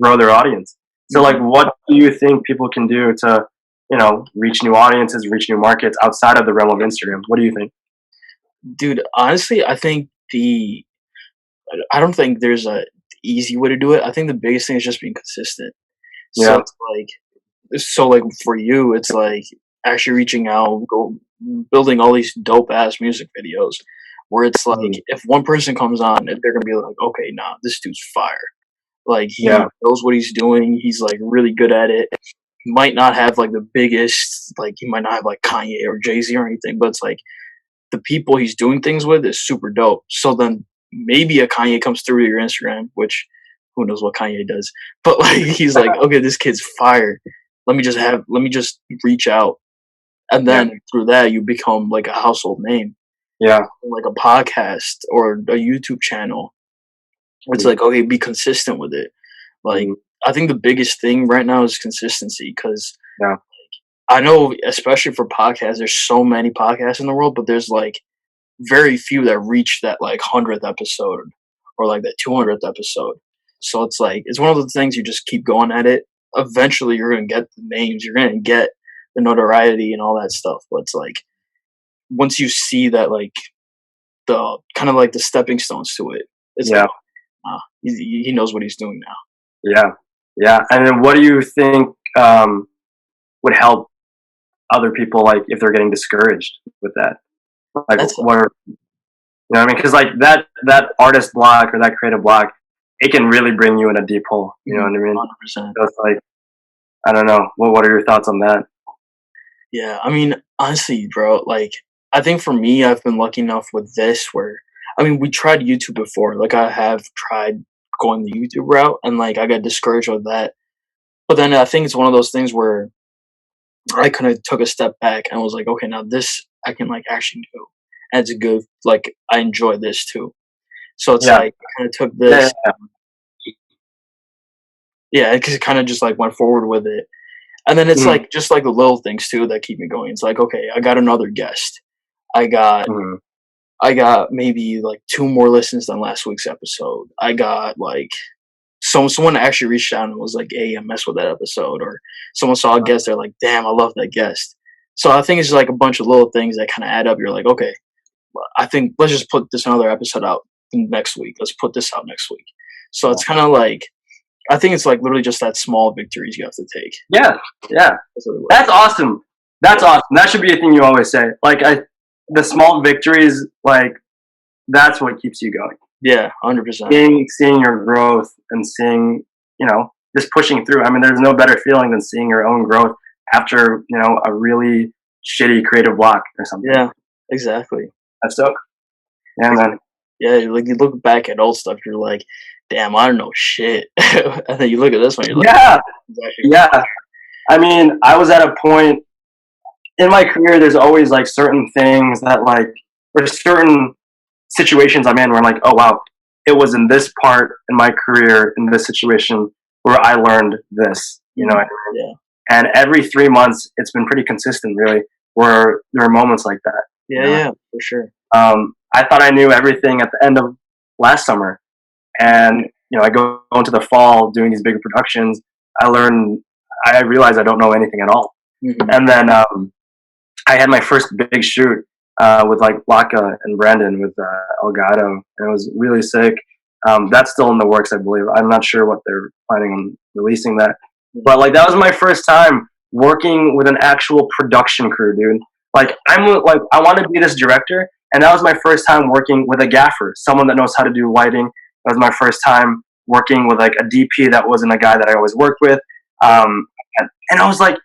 B: grow their audience. So like what do you think people can do to, reach new audiences, reach new markets outside of the realm of Instagram? What do you think?
A: Dude, honestly, I don't think there's a easy way to do it. I think the biggest thing is just being consistent. So
B: Yeah.
A: it's like for you, it's like actually reaching out, building all these dope ass music videos where it's like
B: Mhm.
A: if one person comes on, they're gonna be like, okay, nah, this dude's fire. Like he
B: Yeah.
A: knows what he's doing. He's like really good at it. He might not have like the biggest, like he might not have like Kanye or Jay-Z or anything, but it's like the people he's doing things with is super dope. So then maybe a Kanye comes through your Instagram, which who knows what Kanye does. But like he's like, okay, this kid's fire. Let me just reach out. And
B: Yeah.
A: then through that you become like a household name.
B: Yeah.
A: Like a podcast or a YouTube channel. It's
B: Mhm.
A: like, okay, be consistent with it. Like
B: Mhm.
A: I think the biggest thing right now is consistency because
B: Yeah.
A: I know, especially for podcasts, there's so many podcasts in the world, but there's like very few that reach that like 100th episode or like that 200th episode. So it's like it's one of the things you just keep going at it. Eventually, you're gonna get the names, you're gonna get the notoriety and all that stuff. But it's like once you see that, like the kind of like the stepping stones to it, it's like
B: Yeah.
A: he knows what he's doing now.
B: Yeah. Yeah. And then what do you think would help other people like if they're getting discouraged with that? Like
A: That's
B: what are, what I mean? Because like that artist block or that creative block, it can really bring you in a deep hole. You know what I mean?
A: 100%.
B: So it's like I don't know. What are your thoughts on that?
A: Yeah, I mean, honestly, bro, like I think for me, I've been lucky enough with this where I mean, we tried YouTube before. Like I have tried going the YouTube route and like I got discouraged with that. But then I think it's one of those things where I kind of took a step back and was like, okay, now this I can like actually do. And it's good. Like I enjoy this too. So it's
B: Yeah.
A: like I kind of took
B: Yeah.
A: this, yeah, because it kind of just like went forward with it. And then it's
B: Mhm.
A: like just like the little things too that keep me going. It's like, okay, I got another guest. I got
B: Mhm.
A: I got maybe like 2 more listens than last week's episode. I got like someone actually reached out and was like, "Hey, I messed with that episode," or someone saw a guest. They're like, "Damn, I love that guest." So I think it's just like a bunch of little things that kind of add up. You're like, okay, well, I think let's just put this another episode out next week. Let's put this out next week. So
B: Yeah.
A: it's kind of like I think it's like literally just that small victories you have to take.
B: Yeah. Yeah.
A: That's what it was.
B: That's awesome. That's
A: Yeah,
B: awesome. That should be a thing you always say. Like the small victories, like that's what keeps you going.
A: yeah, 100%.
B: Seeing your growth and seeing, just pushing through. I mean, there's no better feeling than seeing your own growth after, a really shitty creative block or something.
A: Yeah, exactly.
B: That's dope. Yeah, man.
A: Yeah, like you look back at old stuff, you're like, damn, I don't know shit. And then you look at this one, you're like,
B: Yeah.
A: it's actually
B: Yeah. I mean, I was at a point in my career, there's always like certain things that like, or certain situations I'm in where I'm like, oh wow, it was in this part in my career in this situation where I learned this. You know,
A: Yeah.
B: and every 3 months, it's been pretty consistent, really, where there are moments like that. You
A: Yeah,
B: know,
A: yeah, for sure.
B: I thought I knew everything at the end of last summer, and I go into the fall doing these bigger productions. I learn, I realize I don't know anything at all,
A: Mhm.
B: and then I had my first big shoot with like Laka and Brandon with Elgato, and it was really sick. That's still in the works, I believe. I'm not sure what they're planning on releasing that, but like that was my first time working with an actual production crew, dude. Like I want to be this director, and that was my first time working with a gaffer, someone that knows how to do lighting. That was my first time working with like a DP that wasn't a guy that I always worked with, and I was like,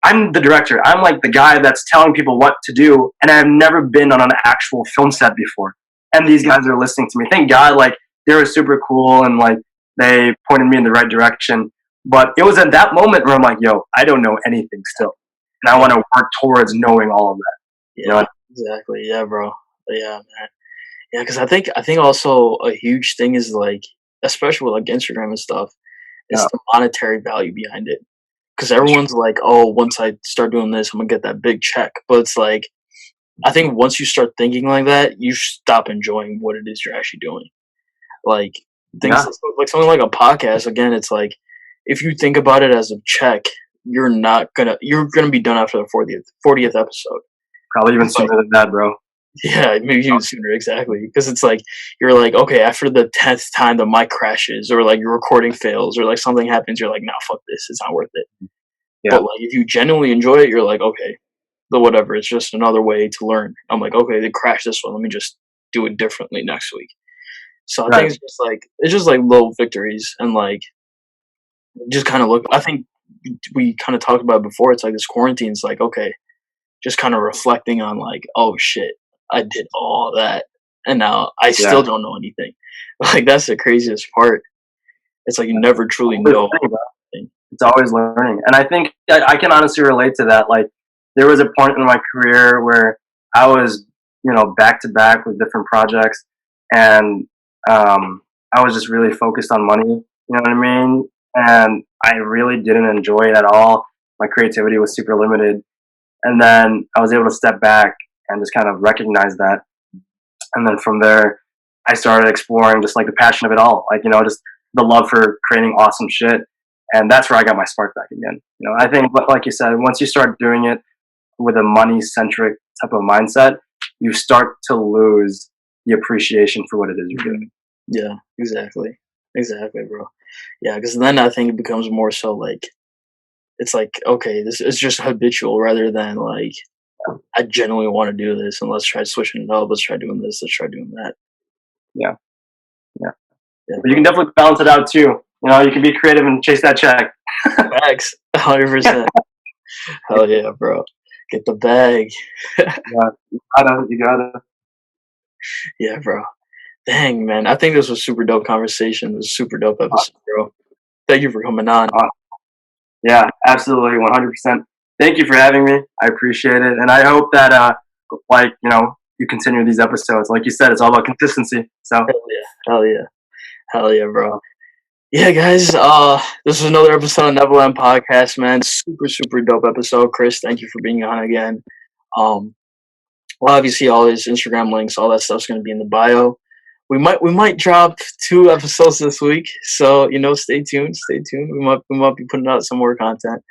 B: I'm the director. I'm like the guy that's telling people what to do, and I've never been on an actual film set before. And these guys are listening to me. Thank God, like they were super cool and like they pointed me in the right direction. But it was at that moment where I'm like, yo, I don't know anything still, and I want to work towards knowing all of that. You
A: Yeah,
B: know?
A: exactly. Yeah, bro. Yeah, man. Yeah, because I think also a huge thing is like, especially with like Instagram and stuff, is
B: Yeah,
A: the monetary value behind it. Because
B: for sure.
A: everyone's like, oh, once I start doing this, I'm gonna get that big check. But it's like, I think once you start thinking like that, you stop enjoying what it is you're actually doing. Like things
B: Yeah,
A: like something like a podcast. Again, it's like if you think about it as a check, you're gonna be done after the 40th episode.
B: probably even
A: It's like
B: sooner than that, bro.
A: yeah, maybe even sooner, exactly. Because it's like you're like, okay, after the 10th time the mic crashes or like your recording fails or like something happens, you're like, nah, fuck this, it's not worth it.
B: Yeah,
A: But like if you genuinely enjoy it, you're like, okay, the whatever, it's just another way to learn. I'm like, okay, they crashed this one, let me just do it differently next week. So I
B: right.
A: think it's just like little victories and like just kind of look. I think we kind of talked about it before. It's like this quarantine's like okay, just kind of reflecting on like oh shit, I did all that and now I
B: Yeah.
A: still don't know anything. Like that's the craziest part. It's like you never truly
B: Always
A: know
B: learning, bro.
A: anything.
B: It's always learning, and I think I can honestly relate to that. Like, there was a point in my career where I was, back to back with different projects, and I was just really focused on money. You know what I mean? And I really didn't enjoy it at all. My creativity was super limited, and then I was able to step back and just kind of recognize that, and then from there, I started exploring just like the passion of it all, like just the love for creating awesome shit, and that's where I got my spark back again. I think, like you said, once you start doing it with a money centric type of mindset, you start to lose the appreciation for what it is you're
A: Mhm.
B: doing.
A: Yeah, exactly, bro. Yeah, because then I think it becomes more so like it's like okay, this is just habitual rather than like I genuinely want to do this and let's try switching it up. Let's try doing this. Let's try doing that.
B: Yeah, yeah.
A: Yeah,
B: But you can
A: bro.
B: definitely balance it out too. You can be creative and chase that check.
A: Facts, 100%. Hell yeah, bro. Get the bag.
B: Yeah, you gotta.
A: Yeah, bro. Dang, man. I think this was super dope conversation. It was a super dope episode, bro. Thank you for coming on.
B: Uh, Yeah, absolutely, 100%. Thank you for having me. I appreciate it, and I hope that you continue these episodes. Like you said, it's all about consistency. So
A: Hell yeah. Hell yeah. Hell yeah, bro. Yeah, guys. This is another episode of Neverland Podcast, man. Super, super dope episode. Chris, thank you for being on again. Um, well, obviously, all his Instagram links, all that stuff's gonna be in the bio. We might drop 2 episodes this week, so stay tuned. Stay tuned. We might be putting out some more content.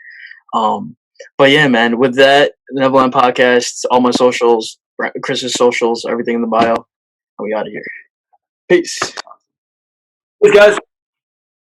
A: Um, but yeah, man. With that, Neverland Podcast, all my socials, Chris's socials, everything in the bio. And we out of here. Peace.
B: guys.